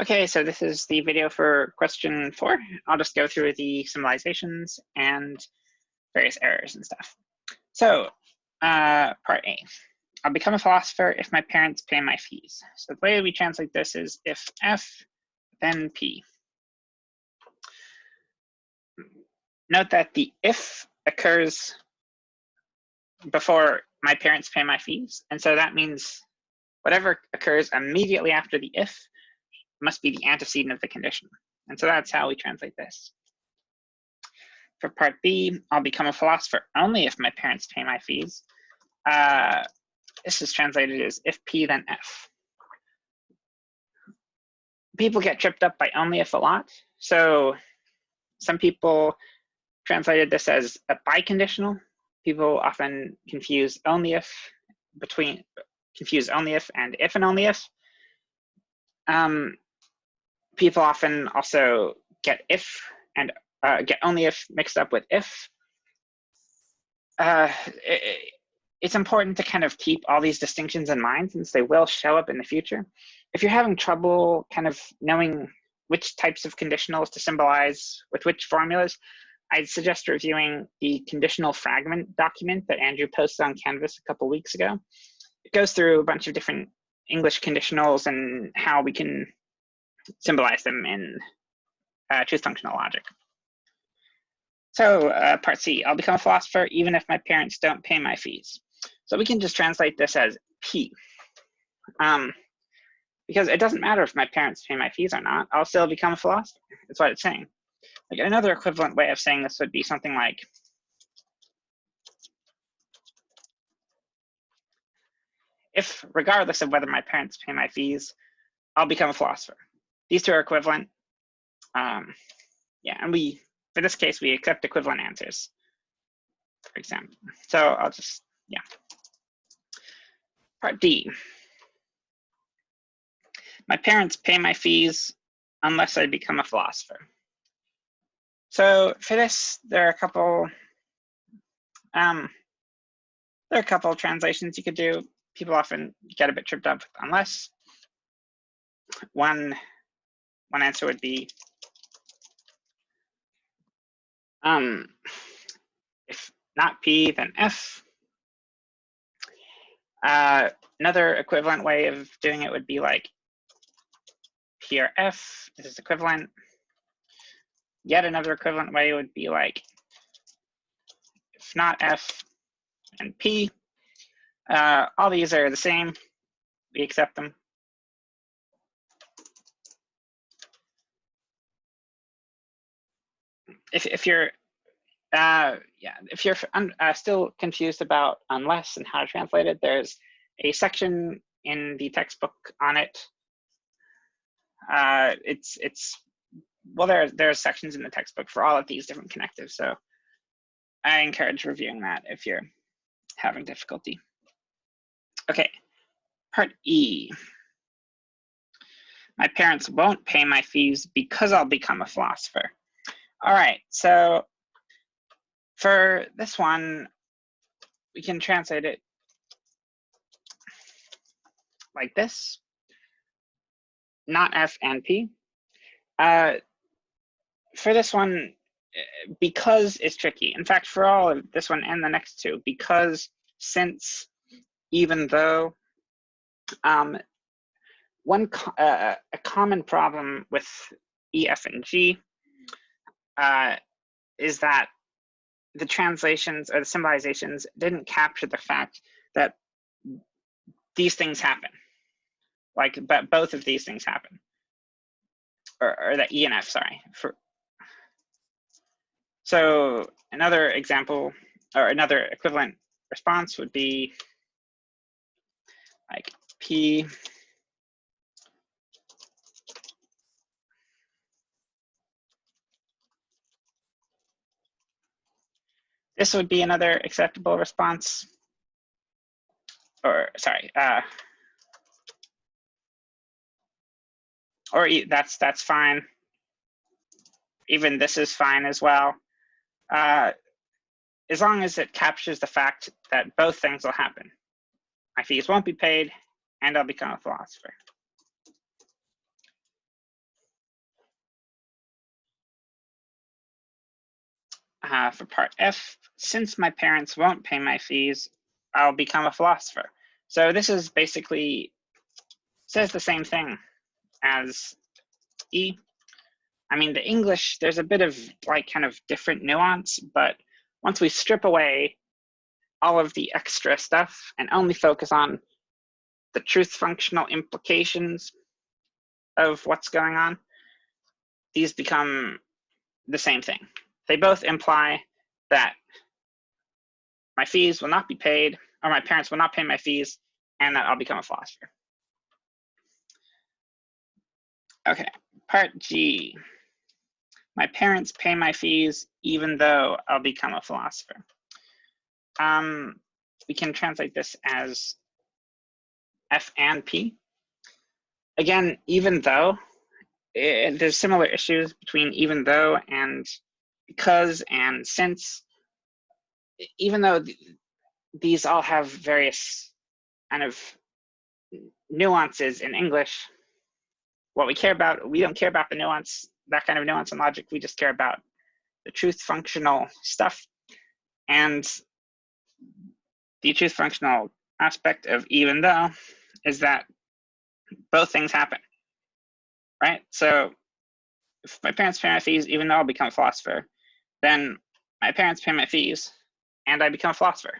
Okay, so this is the video for question 4. I'll just go through the symbolizations and various errors and stuff. So part A, I'll become a philosopher if my parents pay my fees. So the way we translate this is if F, then P. Note that the if occurs before my parents pay my fees. And so that means whatever occurs immediately after the if must be the antecedent of the condition. And so that's how we translate this. For part B, I'll become a philosopher only if my parents pay my fees. This is translated as if P, then F. People get tripped up by only if a lot. So some people translated this as a biconditional. People often confuse only if and if and only if. People often also get if and get only if mixed up with if. It's important to kind of keep all these distinctions in mind since they will show up in the future. If you're having trouble kind of knowing which types of conditionals to symbolize with which formulas, I'd suggest reviewing the conditional fragment document that Andrew posted on Canvas a couple weeks ago. It goes through a bunch of different English conditionals and how we can symbolize them in truth functional logic. So part C, I'll become a philosopher even if my parents don't pay my fees. So we can just translate this as P. Because it doesn't matter if my parents pay my fees or not, I'll still become a philosopher. That's what it's saying. Like another equivalent way of saying this would be something like, if regardless of whether my parents pay my fees, I'll become a philosopher. These two are equivalent. Yeah, and for this case, we accept equivalent answers, for example. So I'll just, yeah. Part D. My parents pay my fees unless I become a philosopher. So for this, there are a couple translations you could do. People often get a bit tripped up with unless. One answer would be if not P, then F. Another equivalent way of doing it would be like P or F. This is equivalent. Yet another equivalent way would be like if not F and P. All these are the same. We accept them. If you're still confused about unless and how to translate it, there's a section in the textbook on it. Well, there's sections in the textbook for all of these different connectives, so I encourage reviewing that if you're having difficulty. Okay, part E. My parents won't pay my fees because I'll become a philosopher. All right, so for this one, we can translate it like this, not F and P. For this one, because is tricky. In fact, for all of this one and the next two, because, since, even though, a common problem with E, F, and G is that the translations or the symbolizations didn't capture the fact that these things happen. Like, but both of these things happen. Or that E and F, sorry. So another example or another equivalent response would be like P this would be another acceptable response. Or sorry, or that's fine. Even this is fine as well. As long as it captures the fact that both things will happen. My fees won't be paid, and I'll become a philosopher. For part F, since my parents won't pay my fees, I'll become a philosopher. So this is basically says the same thing as E. I mean, the English, there's a bit of like kind of different nuance, but once we strip away all of the extra stuff and only focus on the truth functional implications of what's going on, these become the same thing. They both imply that my fees will not be paid, or my parents will not pay my fees, and that I'll become a philosopher. Okay, part G. My parents pay my fees even though I'll become a philosopher. We can translate this as F and P. Again, even though, there's similar issues between even though and because and since. Even though these all have various kind of nuances in English, what we care about, we don't care about the nuance, that kind of nuance in logic. We just care about the truth functional stuff. And the truth functional aspect of even though is that both things happen, right? So if my parents pay my fees, even though I'll become a philosopher, then my parents pay my fees and I become a philosopher.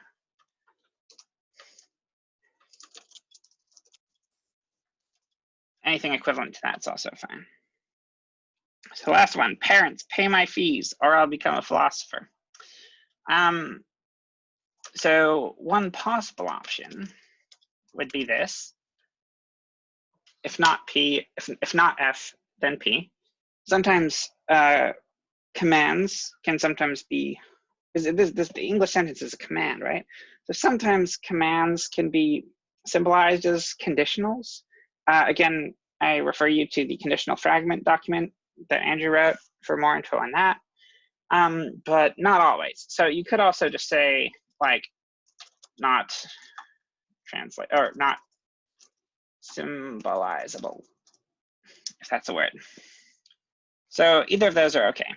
Anything equivalent to that's also fine. So last one, parents pay my fees or I'll become a philosopher. So one possible option would be this. If not P, if not F, then P. Sometimes commands can sometimes be, the English sentence is a command, right? So sometimes commands can be symbolized as conditionals. Again, I refer you to the conditional fragment document that Andrew wrote for more info on that, but not always. So you could also just say like not translate or not symbolizable, if that's a word. So either of those are okay.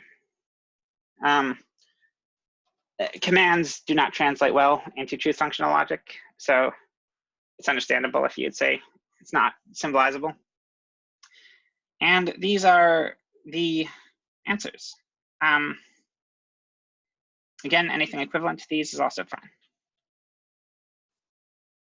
Commands do not translate well into truth functional logic, so it's understandable if you'd say it's not symbolizable. And these are the answers. Again, anything equivalent to these is also fine.